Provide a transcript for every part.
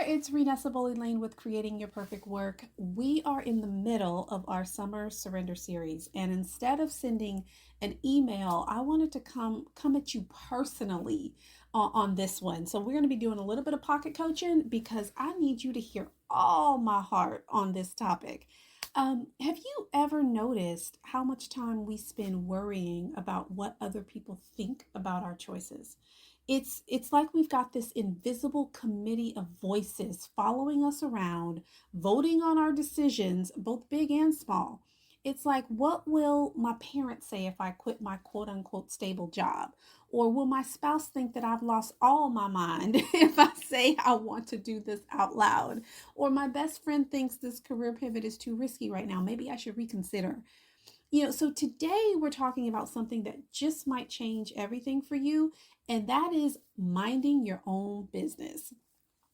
it's Renessa Boley Layne with Creating Your Perfect Work. We are in the middle of our summer surrender series, and instead of sending an email, I wanted to come at you personally on this one. So we're going to be doing a little bit of pocket coaching because I need you to hear all my heart on this topic. Have you ever noticed how much time we spend worrying about what other people think about our choices? It's like we've got this invisible committee of voices following us around, voting on our decisions, both big and small. It's like, what will my parents say if I quit my quote unquote stable job? Or will my spouse think that I've lost all my mind if I say I want to do this out loud? Or my best friend thinks this career pivot is too risky right now. Maybe I should reconsider. So today we're talking about something that just might change everything for you, and that is minding your own business.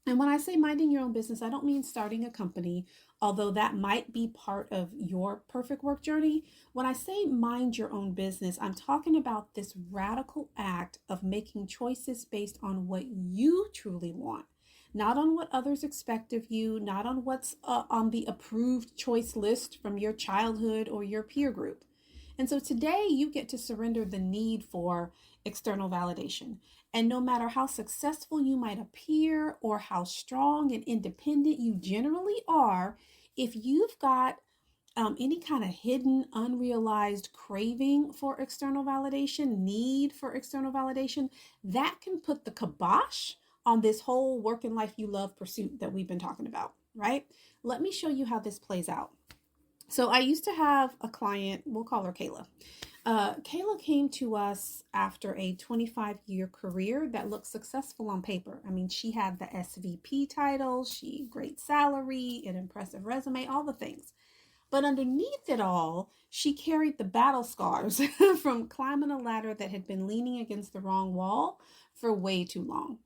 And when I say minding your own business, I don't mean starting a company, although that might be part of your perfect work journey. When I say mind your own business, I'm talking about this radical act of making choices based on what you truly want, not on what others expect of you, not on what's on the approved choice list from your childhood or your peer group. And so today you get to surrender the need for external validation. And no matter how successful you might appear or how strong and independent you generally are, if you've got any kind of hidden, unrealized craving for external validation, need for external validation, that can put the kibosh on this whole work and life you love pursuit that we've been talking about, right? Let me show you how this plays out. So I used to have a client, we'll call her Kayla. Kayla came to us after a 25-year career that looked successful on paper. I mean, she had the SVP title, great salary, an impressive resume, all the things. But underneath it all, she carried the battle scars from climbing a ladder that had been leaning against the wrong wall for way too long.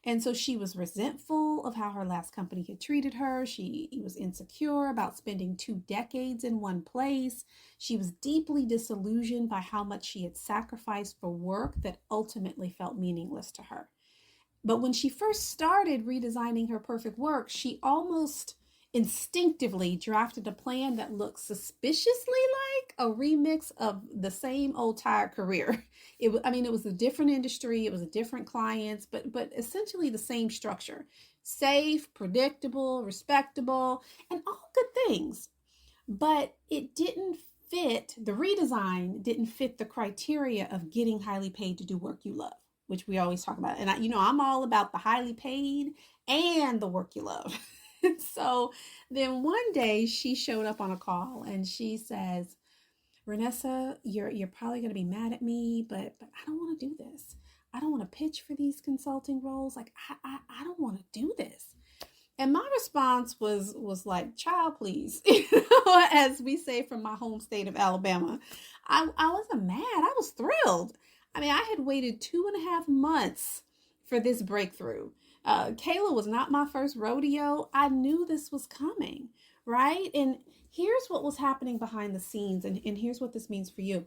And so she was resentful of how her last company had treated her. She was insecure about spending 2 decades in one place. She was deeply disillusioned by how much she had sacrificed for work that ultimately felt meaningless to her. But when she first started redesigning her perfect work, she almost instinctively drafted a plan that looked suspiciously like a remix of the same old tired career. It was a different industry, it was a different clients, but essentially the same structure. Safe, predictable, respectable, and all good things. But it didn't fit, the redesign didn't fit the criteria of getting highly paid to do work you love, which we always talk about. And I'm all about the highly paid and the work you love. So then one day she showed up on a call and she says, Renessa, you're probably going to be mad at me, but I don't want to do this. I don't want to pitch for these consulting roles. Like I don't want to do this. And my response was like, child, please, as we say from my home state of Alabama. I wasn't mad. I was thrilled. I mean, I had waited 2.5 months for this breakthrough. Kayla was not my first rodeo. I knew this was coming, right? And here's what was happening behind the scenes, and here's what this means for you.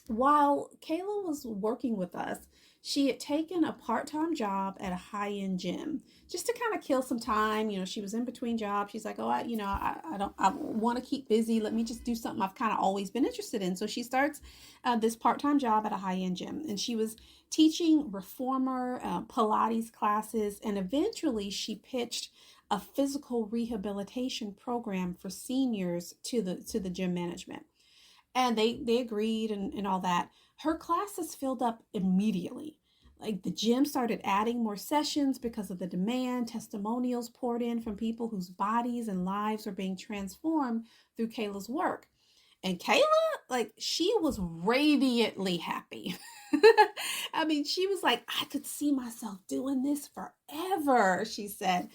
While Kayla was working with us, she had taken a part-time job at a high-end gym just to kind of kill some time. She was in between jobs. She's like, oh, I want to keep busy. Let me just do something I've kind of always been interested in. So she starts this part-time job at a high-end gym, and she was teaching reformer Pilates classes, and eventually she pitched a physical rehabilitation program for seniors to the gym management. And they agreed and all that. Her classes filled up immediately. Like the gym started adding more sessions because of the demand. Testimonials poured in from people whose bodies and lives were being transformed through Kayla's work. And Kayla, like, she was radiantly happy. I mean, she was like, I could see myself doing this forever, she said.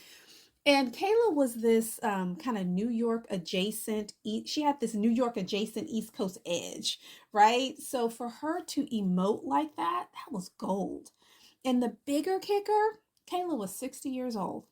And Kayla was this kind of New York adjacent, she had this New York adjacent East Coast edge, right? So for her to emote like that was gold. And the bigger kicker, Kayla was 60 years old.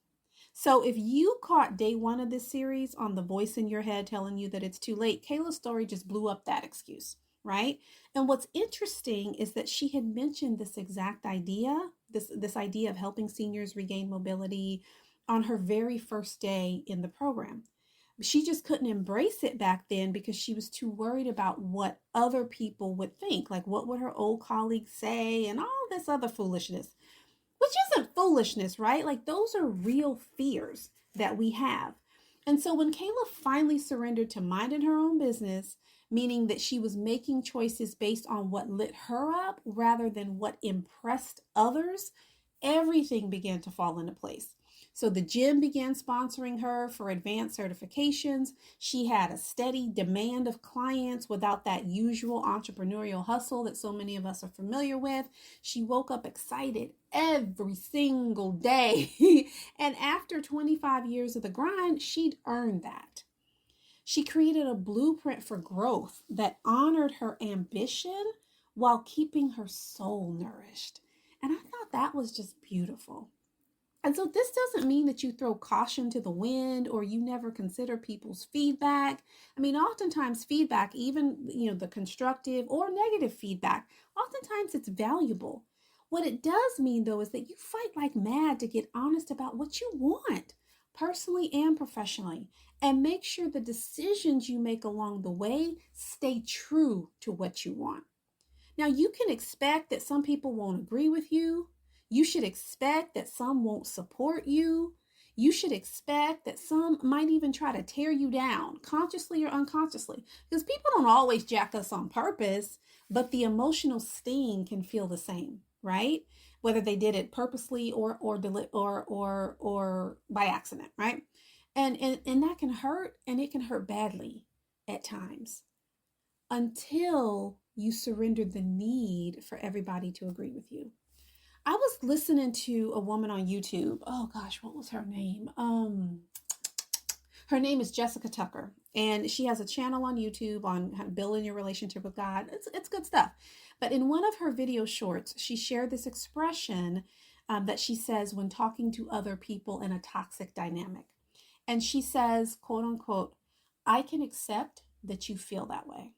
So if you caught day one of this series on the voice in your head telling you that it's too late, Kayla's story just blew up that excuse, right? And what's interesting is that she had mentioned this exact idea, this idea of helping seniors regain mobility on her very first day in the program. She just couldn't embrace it back then because she was too worried about what other people would think. Like, what would her old colleagues say and all this other foolishness, which isn't foolishness, right? Like, those are real fears that we have. And so when Kayla finally surrendered to minding her own business, meaning that she was making choices based on what lit her up rather than what impressed others, everything began to fall into place. So the gym began sponsoring her for advanced certifications. She had a steady demand of clients without that usual entrepreneurial hustle that so many of us are familiar with. She woke up excited every single day. And after 25 years of the grind, she'd earned that. She created a blueprint for growth that honored her ambition while keeping her soul nourished. And I thought that was just beautiful. And so this doesn't mean that you throw caution to the wind or you never consider people's feedback. I mean, oftentimes feedback, even, the constructive or negative feedback, oftentimes it's valuable. What it does mean though is that you fight like mad to get honest about what you want, personally and professionally, and make sure the decisions you make along the way stay true to what you want. Now, you can expect that some people won't agree with you. You should expect that some won't support you. You should expect that some might even try to tear you down, consciously or unconsciously, because people don't always jack us on purpose, but the emotional sting can feel the same, right? Whether they did it purposely or by accident, right? And that can hurt, and it can hurt badly at times until you surrender the need for everybody to agree with you. I was listening to a woman on YouTube. Oh gosh, what was her name? Her name is Jessica Tucker, and she has a channel on YouTube on how to build your relationship with God. It's good stuff. But in one of her video shorts, she shared this expression that she says when talking to other people in a toxic dynamic. And she says, quote unquote, "I can accept that you feel that way."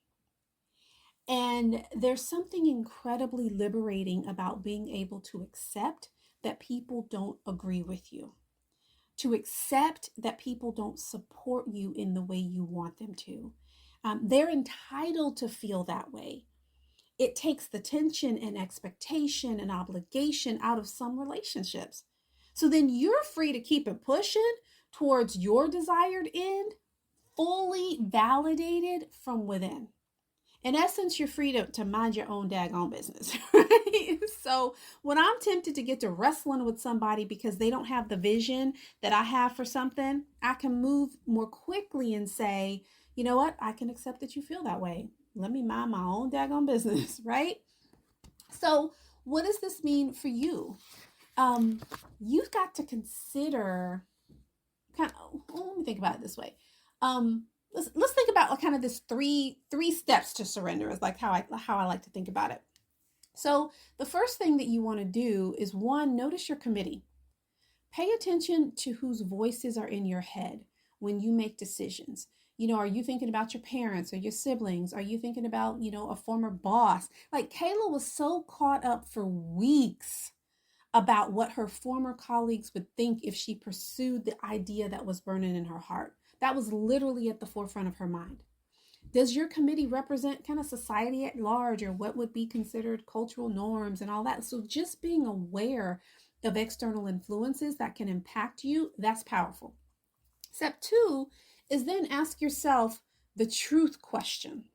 And there's something incredibly liberating about being able to accept that people don't agree with you, to accept that people don't support you in the way you want them to. They're entitled to feel that way. It takes the tension and expectation and obligation out of some relationships. So then you're free to keep it pushing towards your desired end, fully validated from within. In essence, you're free to mind your own daggone business, right? So when I'm tempted to get to wrestling with somebody because they don't have the vision that I have for something, I can move more quickly and say, you know what? I can accept that you feel that way. Let me mind my own daggone business, right? So what does this mean for you? You've got to consider let me think about it this way. Let's think about like kind of this three steps to surrender is like how I like to think about it. So the first thing that you want to do is, one, notice your committee. Pay attention to whose voices are in your head when you make decisions. Are you thinking about your parents or your siblings? Are you thinking about, a former boss? Like Kayla was so caught up for weeks about what her former colleagues would think if she pursued the idea that was burning in her heart. That was literally at the forefront of her mind. Does your committee represent kind of society at large, or what would be considered cultural norms and all that? So just being aware of external influences that can impact you, that's powerful. Step two is then ask yourself the truth question.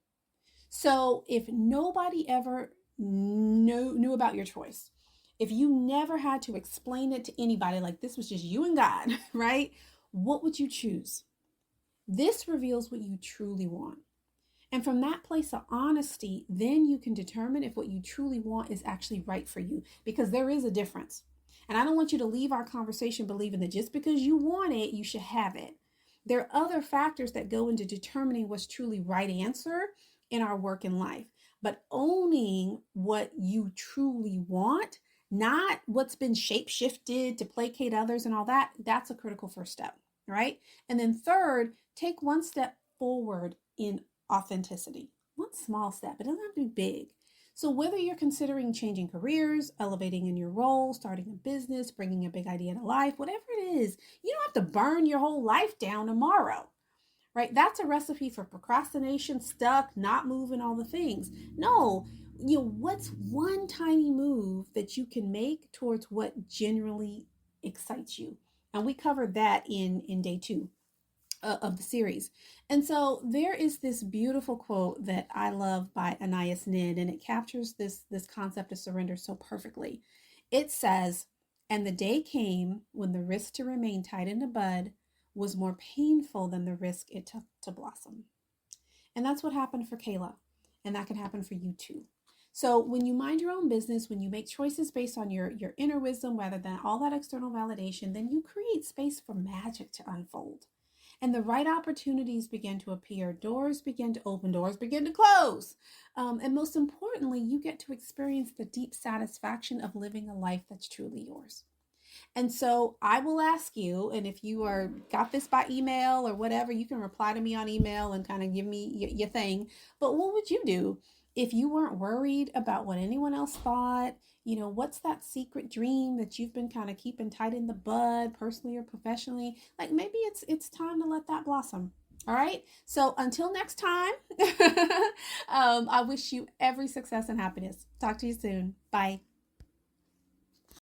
So if nobody ever knew about your choice, if you never had to explain it to anybody, like this was just you and God, right? What would you choose? This reveals what you truly want. And from that place of honesty, then you can determine if what you truly want is actually right for you, because there is a difference. And I don't want you to leave our conversation believing that just because you want it, you should have it. There are other factors that go into determining what's truly right answer in our work and life. But owning what you truly want, not what's been shape shifted to placate others and all that, that's a critical first step, right? And then third, take one step forward in authenticity. One small step. It doesn't have to be big. So, whether you're considering changing careers, elevating in your role, starting a business, bringing a big idea to life, whatever it is, you don't have to burn your whole life down tomorrow, right? That's a recipe for procrastination, stuck, not moving, all the things. No, what's one tiny move that you can make towards what generally excites you? And we covered that in day two of the series. And so there is this beautiful quote that I love by Anais Nin, and it captures this concept of surrender so perfectly. It says, "And the day came when the risk to remain tied in a bud was more painful than the risk it took to blossom." And that's what happened for Kayla, and that can happen for you too. So when you mind your own business, when you make choices based on your inner wisdom rather than all that external validation, then you create space for magic to unfold. And the right opportunities begin to appear. Doors begin to open, doors begin to close. And most importantly, you get to experience the deep satisfaction of living a life that's truly yours. And so I will ask you, and if you are got this by email or whatever, you can reply to me on email and kind of give me your thing. But what would you do if you weren't worried about what anyone else thought? What's that secret dream that you've been kind of keeping tight in the bud, personally or professionally? Like maybe it's time to let that blossom. All right. So until next time, I wish you every success and happiness. Talk to you soon. Bye.